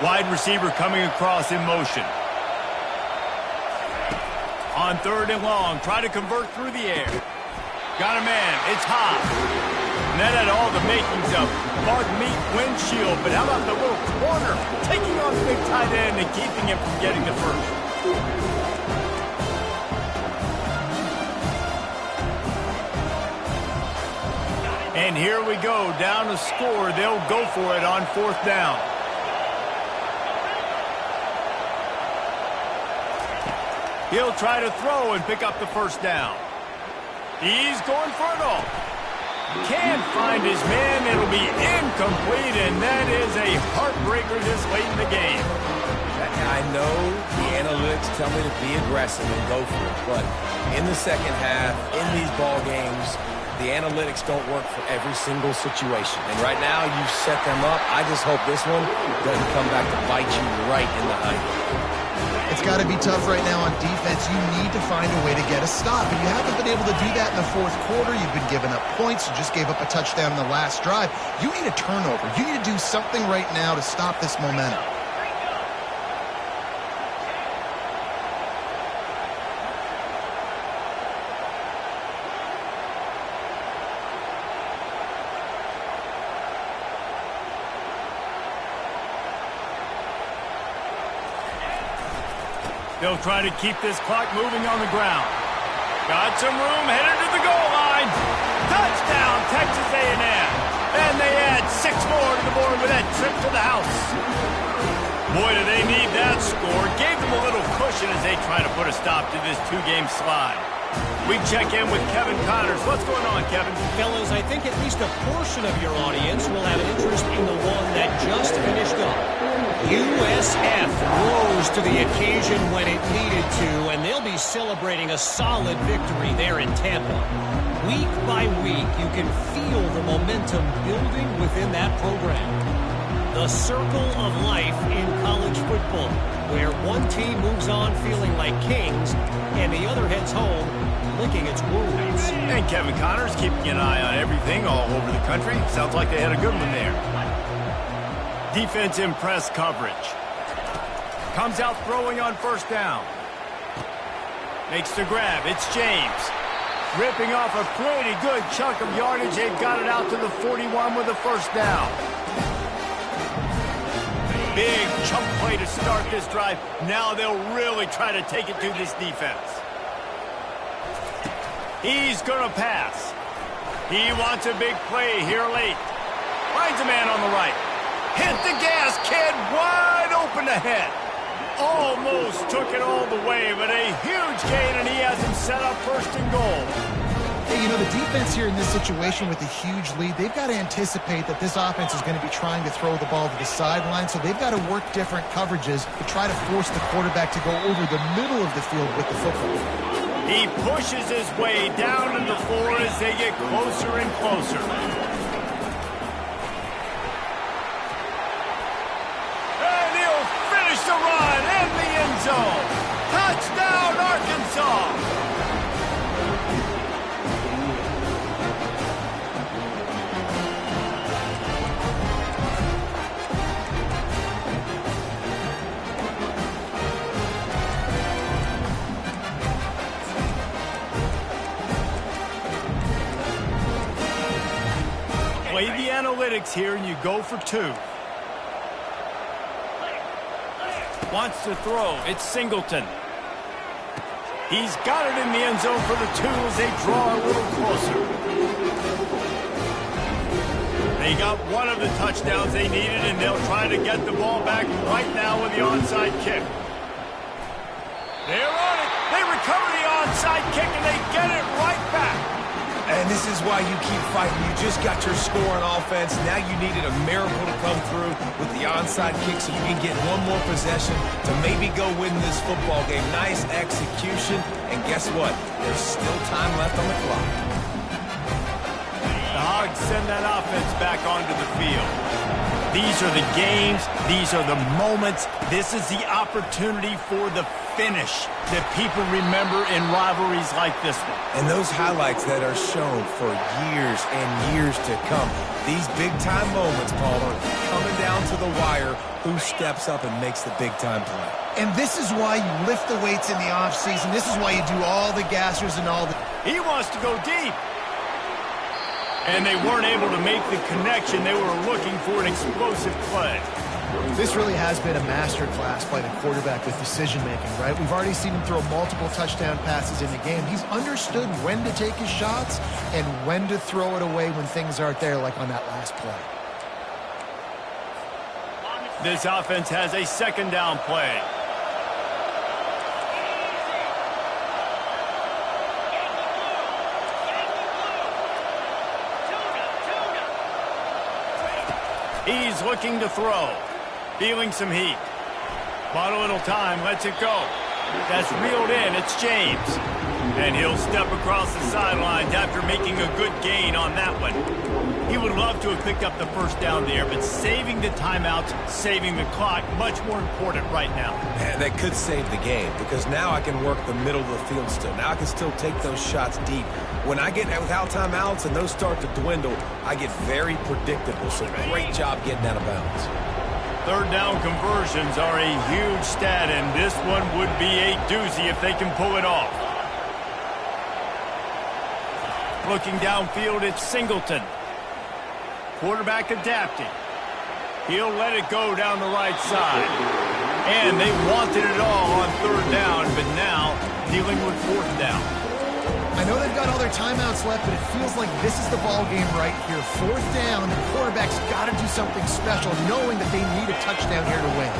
Wide receiver coming across in motion. On 3rd and long, try to convert through the air. Got a man, it's hot. And that had all the makings of bug meat windshield, but how about the little corner taking on the big tight end and keeping him from getting the first? And here we go, down to score. They'll go for it on 4th down. He'll try to throw and pick up the first down. He's going for it all. Can't find his man. It'll be incomplete, and that is a heartbreaker this late in the game. I know the analytics tell me to be aggressive and go for it, but in the second half, in these ball games, the analytics don't work for every single situation. And right now, you've set them up. I just hope this one doesn't come back to bite you right in the eye. It's got to be tough right now on defense. You need to find a way to get a stop, and you haven't been able to do that in the 4th quarter. You've been giving up points. You just gave up a touchdown in the last drive. You need a turnover. You need to do something right now to stop this momentum. They'll try to keep this clock moving on the ground. Got some room, headed to the goal line. Touchdown, Texas A&M. And they add 6 more to the board with that trip to the house. Boy, do they need that score. Gave them a little cushion as they try to put a stop to this 2-game slide. We check in with Kevin Connors. What's going on, Kevin? Fellas, I think at least a portion of your audience will have an interest in the one that just finished up. USF rose to the occasion when it needed to, and they'll be celebrating a solid victory there in Tampa. Week by week, you can feel the momentum building within that program. The circle of life in college football, where one team moves on feeling like kings, and the other heads home licking its wounds. And Kevin Connors keeping an eye on everything all over the country. Sounds like they had a good one there. Defense in press coverage. Comes out throwing on first down. Makes the grab. It's James. Ripping off a pretty good chunk of yardage. They've got it out to the 41 with the first down. big chunk play to start this drive. Now they'll really try to take it to this defense. He's going to pass. He wants a big play here late. Finds a man on the right. Hit the gas, kid. Wide open ahead. Almost took it all the way, but a huge gain, and he has him set up first and goal. Hey, you know, the defense here in this situation with a huge lead, they've got to anticipate that this offense is going to be trying to throw the ball to the sideline, so they've got to work different coverages to try to force the quarterback to go over the middle of the field with the football. He pushes his way down to the floor as they get closer and closer. And he'll finish the run in the end zone. Touchdown, Arkansas! Play the analytics here, and you go for two. Wants to throw. It's Singleton. He's got it in the end zone for the two as they draw a little closer. They got one of the touchdowns they needed, and they'll try to get the ball back right now with the onside kick. They're on it. They recover the onside kick, and they get it right back. And this is why you keep fighting. You just got your score on offense. Now you needed a miracle to come through with the onside kick so you can get one more possession to maybe go win this football game. Nice execution. And guess what? There's still time left on the clock. The Hogs send that offense back onto the field. These are the games. These are the moments. This is the opportunity for the finish that people remember in rivalries like this one. And those highlights that are shown for years and years to come. These big-time moments, Paul, are coming down to the wire. Who steps up and makes the big-time play? And this is why you lift the weights in the offseason. This is why you do all the gassers and all the... He wants to go deep. And they weren't able to make the connection. They were looking for an explosive play. This really has been a masterclass by the quarterback with decision-making, right? We've already seen him throw multiple touchdown passes in the game. He's understood when to take his shots and when to throw it away when things aren't there, like on that last play. This offense has a second down play. He's looking to throw. Feeling some heat. Bought a little time, lets it go. That's reeled in, it's James. And he'll step across the sidelines after making a good gain on that one. He would love to have picked up the first down there, but saving the timeouts, saving the clock, much more important right now. Man, that could save the game because now I can work the middle of the field still. Now I can still take those shots deep. When I get without timeouts and those start to dwindle, I get very predictable. So great job getting out of bounds. Third down conversions are a huge stat, and this one would be a doozy if they can pull it off. Looking downfield, it's Singleton. Quarterback adapting. He'll let it go down the right side. And they wanted it all on third down, but now dealing with fourth down. I know they've got all their timeouts left, but it feels like this is the ball game right here. Fourth down, the quarterback's got to do something special, knowing that they need a touchdown here to win.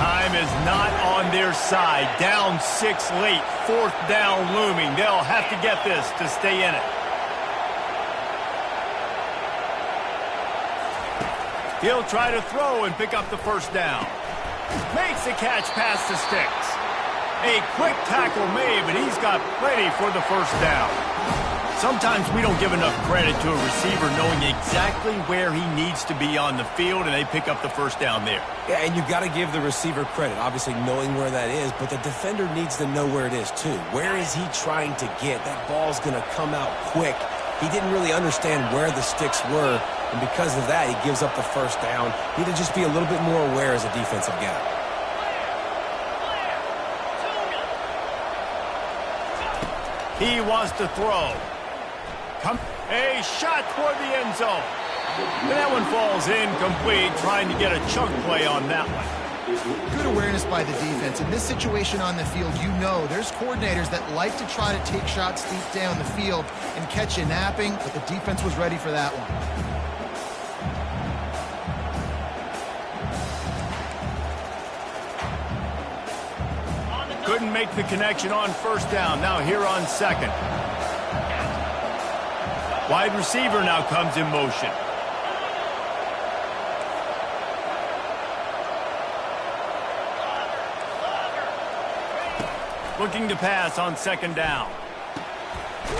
Time is not on their side. Down 6 late. Fourth down looming. They'll have to get this to stay in it. He'll try to throw and pick up the first down. Makes the catch past the sticks. A quick tackle made, but he's got plenty for the first down. Sometimes we don't give enough credit to a receiver knowing exactly where he needs to be on the field, and they pick up the first down there. Yeah, and you've got to give the receiver credit, obviously knowing where that is, but the defender needs to know where it is too. Where is he trying to get? That ball's going to come out quick. He didn't really understand where the sticks were, and because of that, he gives up the first down. He need to just be a little bit more aware as a defensive guy. He wants to throw. A shot toward the end zone. And that one falls incomplete, trying to get a chunk play on that one. Good awareness by the defense. In this situation on the field, you know there's coordinators that like to try to take shots deep down the field and catch you napping, but the defense was ready for that one. Couldn't make the connection on first down. Now here on second. Wide receiver now comes in motion. Looking to pass on second down.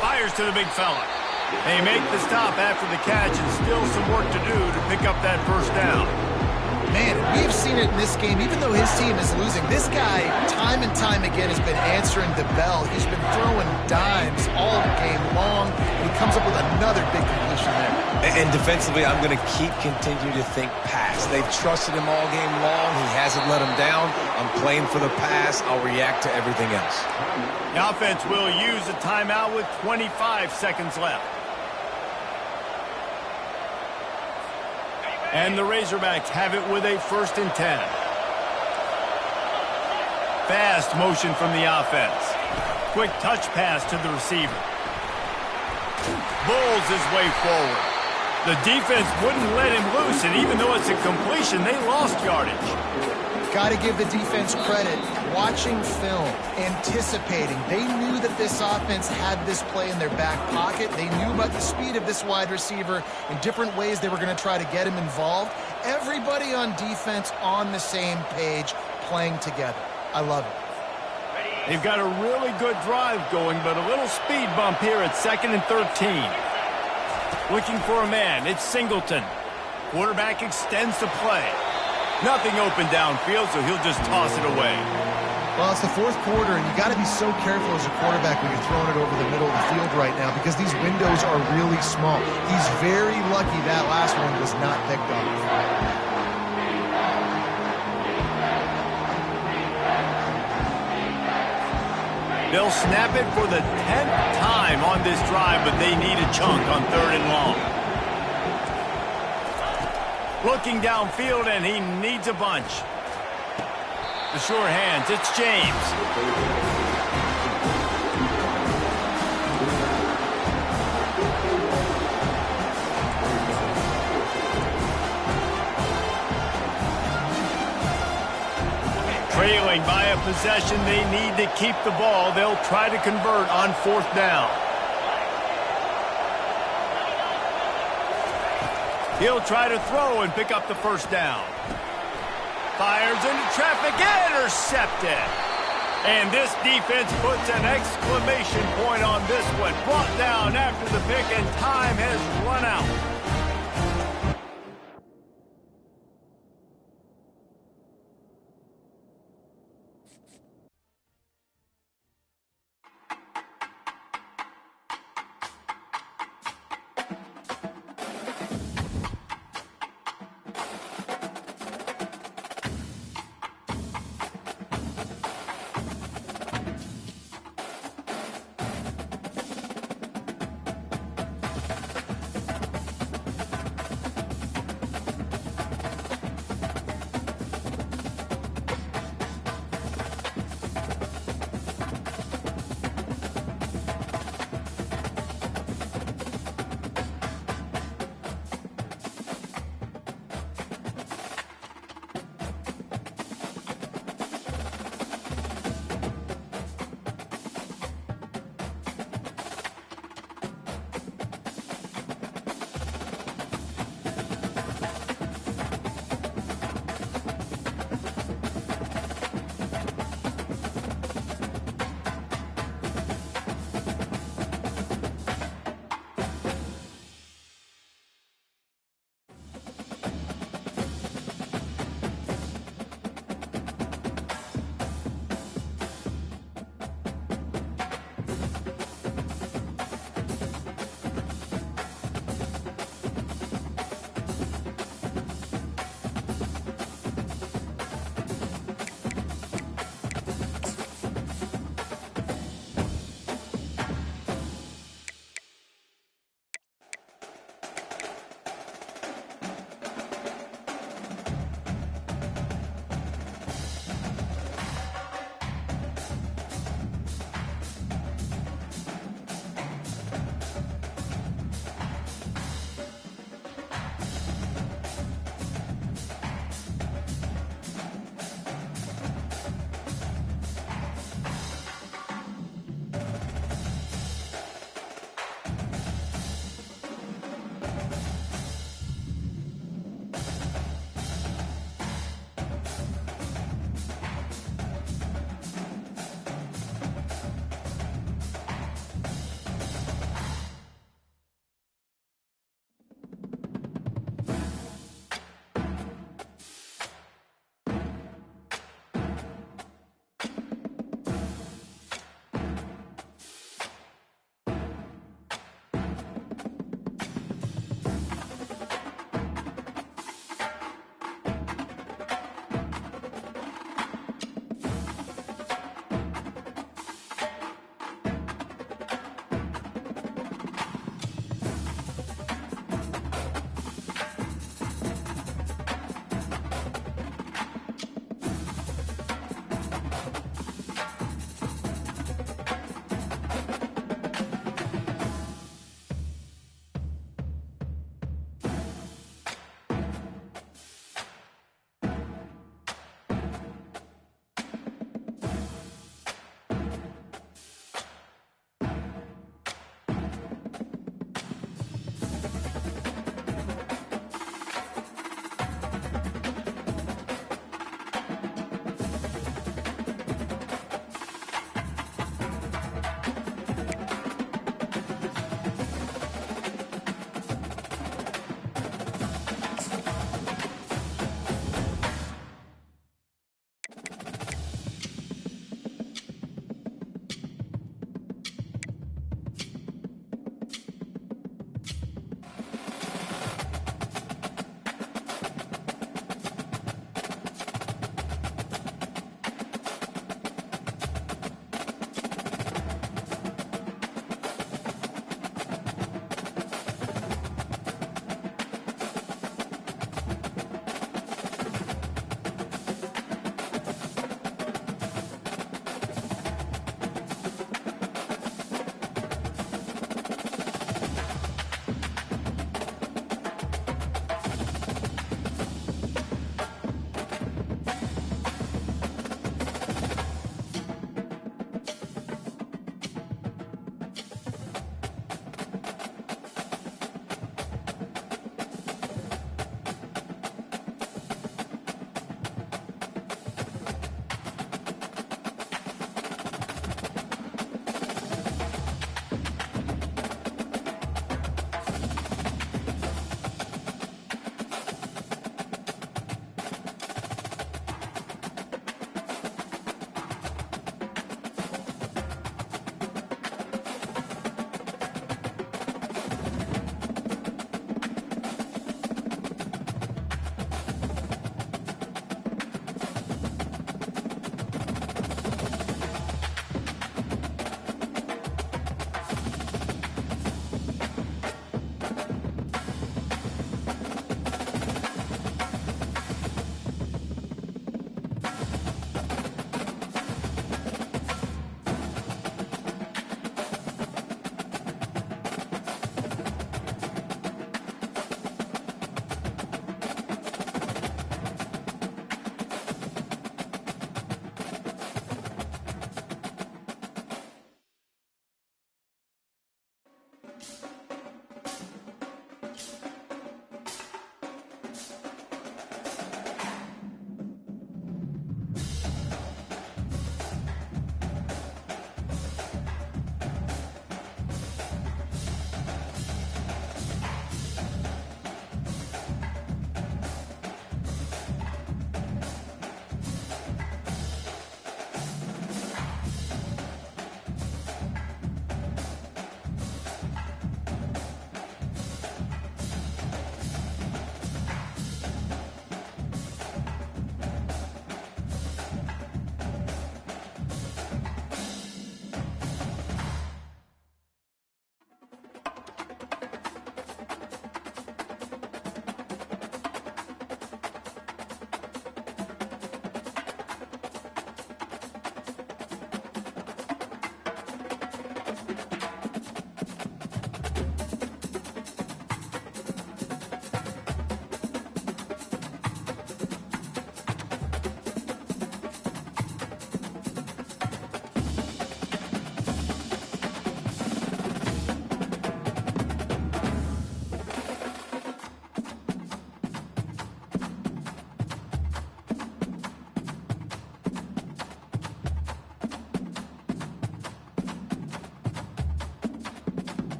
Fires to the big fella. They make the stop after the catch, and still some work to do to pick up that first down. Man, we've seen it in this game. Even though his team is losing, this guy, time and time again, has been answering the bell. He's been throwing dimes all game long, and he comes up with another big completion there. And defensively, I'm going to continue to think pass. They've trusted him all game long. He hasn't let him down. I'm playing for the pass. I'll react to everything else. The offense will use a timeout with 25 seconds left. And the Razorbacks have it with a 1st and 10. Fast motion from the offense. Quick touch pass to the receiver. Bulls his way forward. The defense wouldn't let him loose, and even though it's a completion, they lost yardage. Got to give the defense credit. Watching film, anticipating. They knew that this offense had this play in their back pocket. They knew about the speed of this wide receiver in different ways they were going to try to get him involved. Everybody on defense on the same page, playing together. I love it. They've got a really good drive going, but a little speed bump here at 2nd and 13. Looking for a man. It's Singleton. Quarterback extends the play. Nothing open downfield, so he'll just toss it away. Well, it's the 4th quarter, and you got to be so careful as a quarterback when you're throwing it over the middle of the field right now because these windows are really small. He's very lucky that last one was not picked off. They'll snap it for the 10th time on this drive, but they need a chunk on 3rd and long. Looking downfield, and he needs a bunch. The sure hands, it's James. Trailing by a possession, they need to keep the ball. They'll try to convert on 4th down. He'll try to throw and pick up the first down. Fires into traffic, intercepted. And this defense puts an exclamation point on this one. Brought down after the pick, and time has run out.